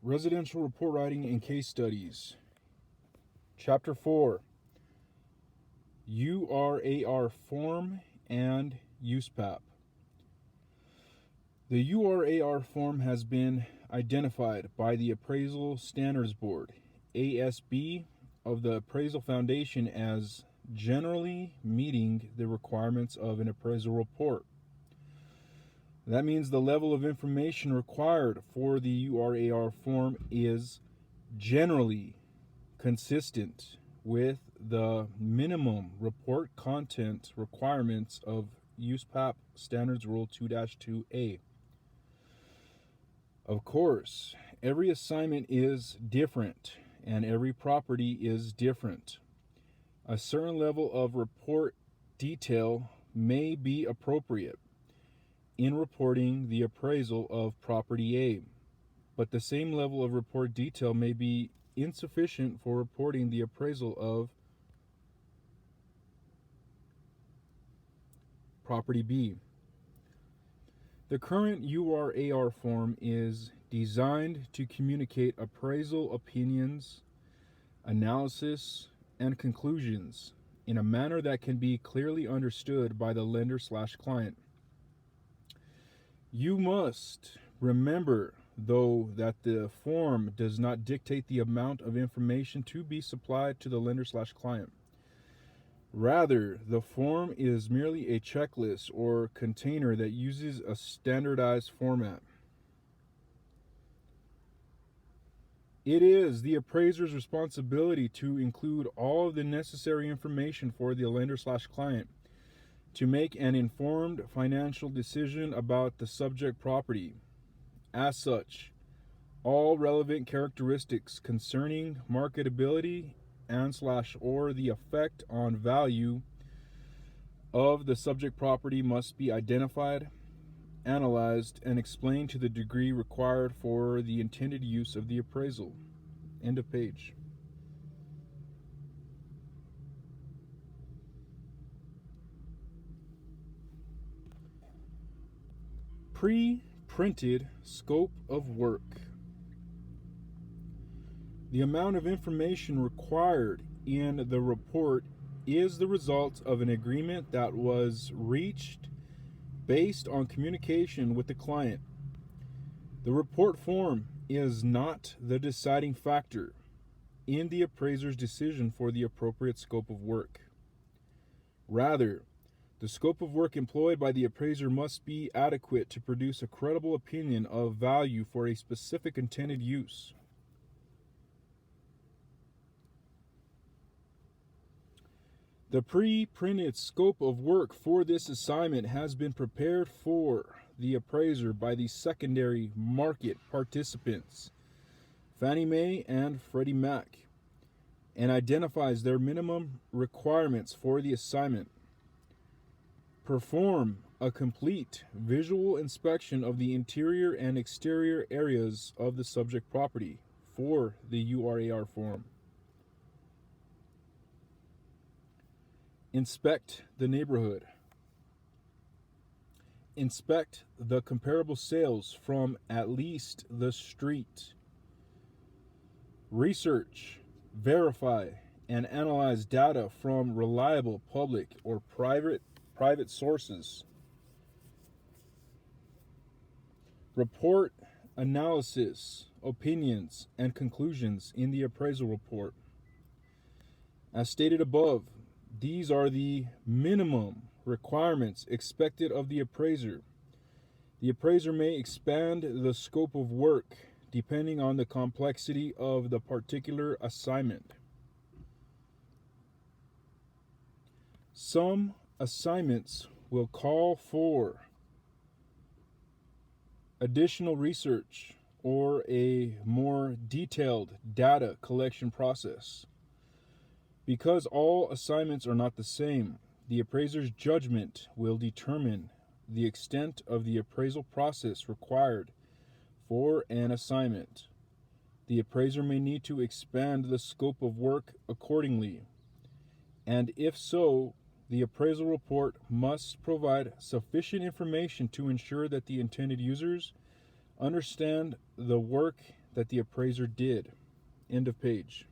Residential Report Writing and Case Studies. Chapter 4, URAR Form and USPAP. The URAR form has been identified by the Appraisal Standards Board, ASB, of the Appraisal Foundation as generally meeting the requirements of an appraisal report. That means the level of information required for the URAR form is generally consistent with the minimum report content requirements of USPAP Standards Rule 2-2A. Of course, every assignment is different and every property is different. A certain level of report detail may be appropriate in reporting the appraisal of property A, but the same level of report detail may be insufficient for reporting the appraisal of property B. The current URAR form is designed to communicate appraisal opinions, analysis, and conclusions in a manner that can be clearly understood by the lender/client. You must remember, though, that the form does not dictate the amount of information to be supplied to the lender/client. Rather, the form is merely a checklist or container that uses a standardized format. It is the appraiser's responsibility to include all of the necessary information for the lender/client to make an informed financial decision about the subject property. As such, all relevant characteristics concerning marketability and/or the effect on value of the subject property must be identified, analyzed, and explained to the degree required for the intended use of the appraisal. End of page. Pre-printed scope of work. The amount of information required in the report is the result of an agreement that was reached based on communication with the client. The report form is not the deciding factor in the appraiser's decision for the appropriate scope of work. Rather, the scope of work employed by the appraiser must be adequate to produce a credible opinion of value for a specific intended use. The pre-printed scope of work for this assignment has been prepared for the appraiser by the secondary market participants, Fannie Mae and Freddie Mac, and identifies their minimum requirements for the assignment. Perform a complete visual inspection of the interior and exterior areas of the subject property for the URAR form. Inspect the neighborhood. Inspect the comparable sales from at least the street. Research, verify, and analyze data from reliable public or private sources. Report analysis, opinions, and conclusions in the appraisal report. As stated above, these are the minimum requirements expected of the appraiser. The appraiser may expand the scope of work depending on the complexity of the particular assignment. Some assignments will call for additional research or a more detailed data collection process. Because all assignments are not the same, the appraiser's judgment will determine the extent of the appraisal process required for an assignment. The appraiser may need to expand the scope of work accordingly, and if so, the appraisal report must provide sufficient information to ensure that the intended users understand the work that the appraiser did. End of page.